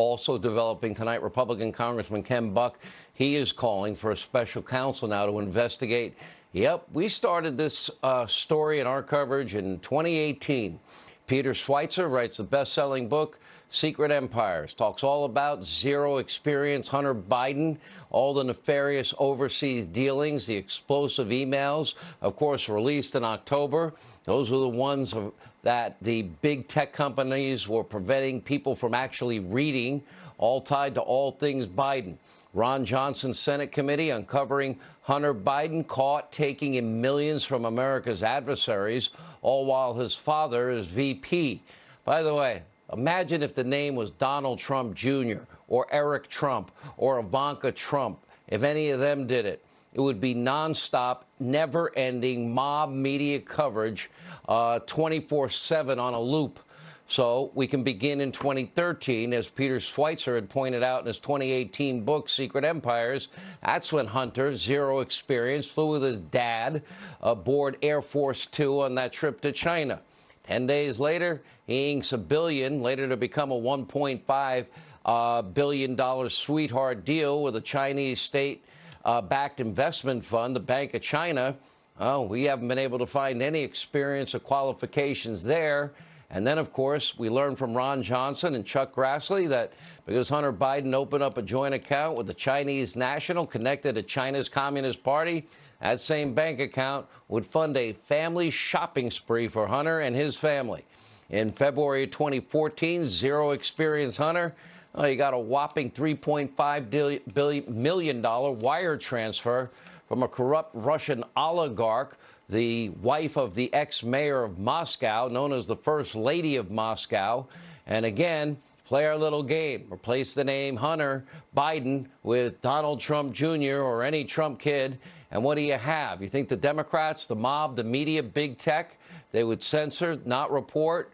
Also developing tonight, Republican Congressman Ken Buck, he is calling for a special counsel now to investigate. Yep, we started this story in our coverage in 2018. Peter Schweizer writes the best-selling book, Secret Empires, talks all about zero experience Hunter Biden, all the nefarious overseas dealings, the explosive emails, of course, released in October. Those were the ones that the big tech companies were preventing people from actually reading, all tied to all things Biden. Ron Johnson's Senate committee uncovering Hunter Biden caught taking in millions from America's adversaries, all while his father is VP. By the way, imagine if the name was Donald Trump Jr. or Eric Trump or Ivanka Trump. If any of them did it, it would be nonstop, never-ending mob media coverage, 24/7 on a loop. So we can begin in 2013, as Peter Schweizer had pointed out in his 2018 book, Secret Empires. That's when Hunter, zero experience, flew with his dad aboard Air Force Two on that trip to China. 10 days later, he inks $1 billion, later to become a $1.5 billion sweetheart deal with a Chinese state-backed investment fund, the Bank of China. Oh, we haven't been able to find any experience or qualifications there. And then, of course, we learned from Ron Johnson and Chuck Grassley that because Hunter Biden opened up a joint account with the Chinese national connected to China's Communist Party, that same bank account would fund a family shopping spree for Hunter and his family. In February 2014, zero experience Hunter, he got a whopping $3.5 million wire transfer from a corrupt Russian oligarch, the wife of the ex-mayor of Moscow, known as the First Lady of Moscow. And again, play our little game. Replace the name Hunter Biden with Donald Trump Jr. or any Trump kid. And what do you have? You think the Democrats, the mob, the media, big tech, they would censor, not report,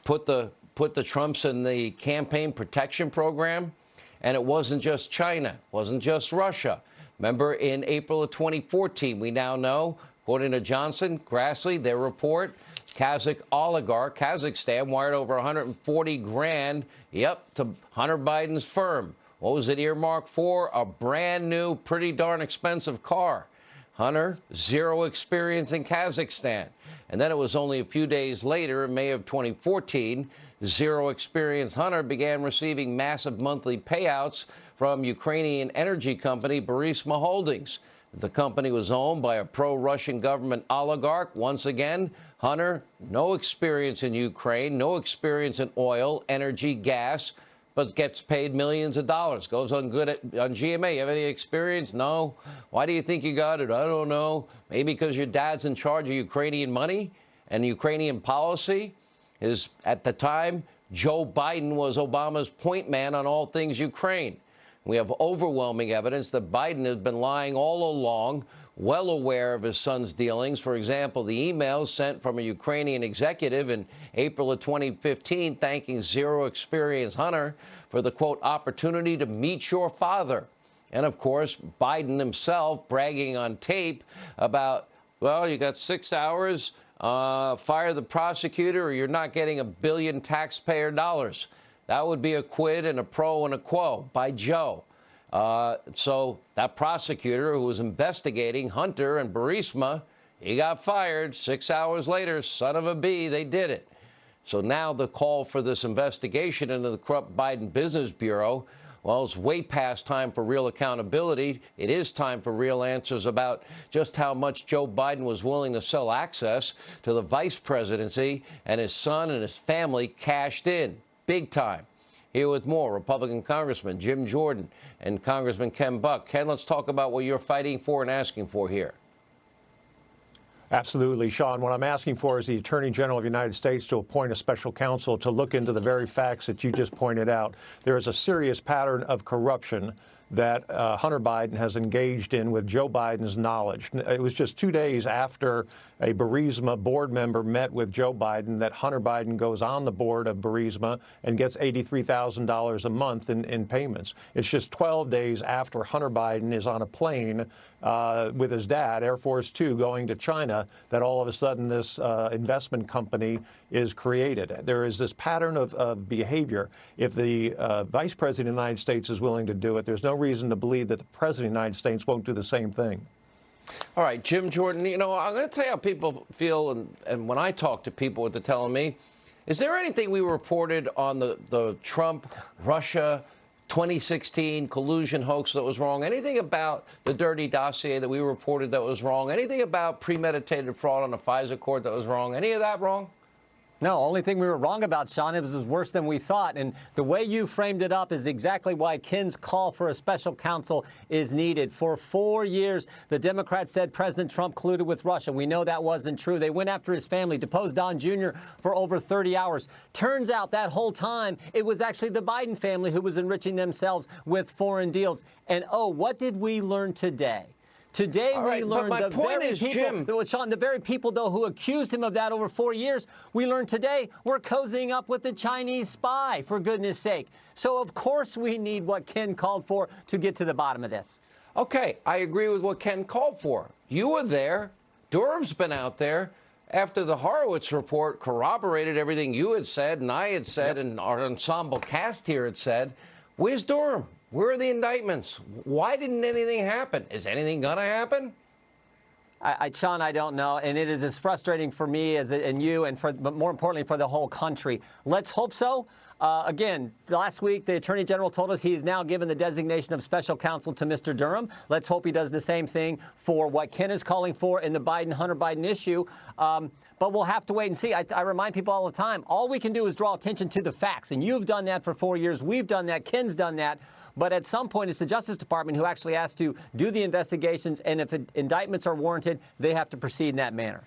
put the Trumps in the campaign protection program? And it wasn't just China, it wasn't just Russia. Remember, in April of 2014, we now know, according to Johnson, Grassley, their report, Kazakh oligarch, Kazakhstan, wired over 140 grand, to Hunter Biden's firm. What was it earmarked for? A brand new, pretty darn expensive car. Hunter, zero experience in Kazakhstan. And then it was only a few days later, in May of 2014, zero experience Hunter began receiving massive monthly payouts from Ukrainian energy company Burisma Holdings. The company was owned by a pro-Russian government oligarch. Once again, Hunter, no experience in Ukraine, no experience in oil, energy, gas, but gets paid millions of dollars. Goes on good on GMA. You have any experience? No. Why do you think you got it? I don't know. Maybe because your dad's in charge of Ukrainian money and Ukrainian policy. At the time, Joe Biden was Obama's point man on all things Ukraine. We have overwhelming evidence that Biden has been lying all along, well aware of his son's dealings. For example, the emails sent from a Ukrainian executive in April of 2015 thanking zero experience Hunter for the, quote, opportunity to meet your father. And, of course, Biden himself bragging on tape about, well, you got 6 hours, fire the prosecutor or you're not getting $1 billion taxpayer dollars. That would be a quid and a pro and a quo by Joe. So that prosecutor who was investigating Hunter and Burisma, he got fired. 6 hours later, son of a bee, they did it. So now the call for this investigation into the corrupt Biden Business Bureau, well, it's way past time for real accountability. It is time for real answers about just how much Joe Biden was willing to sell access to the vice presidency, and his son and his family cashed in. Big time. Here with more, Republican Congressman Jim Jordan and Congressman Ken Buck. Ken, let's talk about what you're fighting for and asking for here. Absolutely, Sean. What I'm asking for is the Attorney General of the United States to appoint a special counsel to look into the very facts that you just pointed out. There is a serious pattern of corruption that Hunter Biden has engaged in with Joe Biden's knowledge. It was just 2 days after a Burisma board member met with Joe Biden that Hunter Biden goes on the board of Burisma and gets $83,000 a month in payments. It's just 12 days after Hunter Biden is on a plane with his dad, Air Force Two, going to China, that all of a sudden this investment company is created. There is this pattern of behavior. If the Vice President of the United States is willing to do it, there's no reason to believe that the President of the United States won't do the same thing. All right, Jim Jordan, you know, I'm going to tell you how people feel, and when I talk to people, what they're telling me, is there anything we reported on the Trump, Russia, 2016 collusion hoax that was wrong? Anything about the dirty dossier that we reported that was wrong? Anything about premeditated fraud on the FISA court that was wrong? Any of that wrong? No, only thing we were wrong about, Sean, it was worse than we thought. And the way you framed it up is exactly why Ken's call for a special counsel is needed. For 4 years, the Democrats said President Trump colluded with Russia. We know that wasn't true. They went after his family, deposed Don Jr. for over 30 hours. Turns out that whole time, it was actually the Biden family who was enriching themselves with foreign deals. And, oh, what did we learn today? Today we learned the very people, Sean, the very people, though, who accused him of that over 4 years, we learned today we're cozying up with the Chinese spy, for goodness sake. So, of course, we need what Ken called for to get to the bottom of this. Okay, I agree with what Ken called for. You were there. Durham's been out there. After the Horowitz report corroborated everything you had said and I had said and our ensemble cast here had said, where's Durham? Where are the indictments? Why didn't anything happen? Is anything going to happen? Sean, I don't know, and it is as frustrating for me and you, but more importantly for the whole country. Let's hope so. Again, last week the Attorney General told us he has now given the designation of special counsel to Mr. Durham. Let's hope he does the same thing for what Ken is calling for in the Hunter Biden issue. But we'll have to wait and see. I remind people all the time, all we can do is draw attention to the facts, and you've done that for 4 years. We've done that. Ken's done that. But at some point, it's the Justice Department who actually has to do the investigations, and if indictments are warranted, they have to proceed in that manner.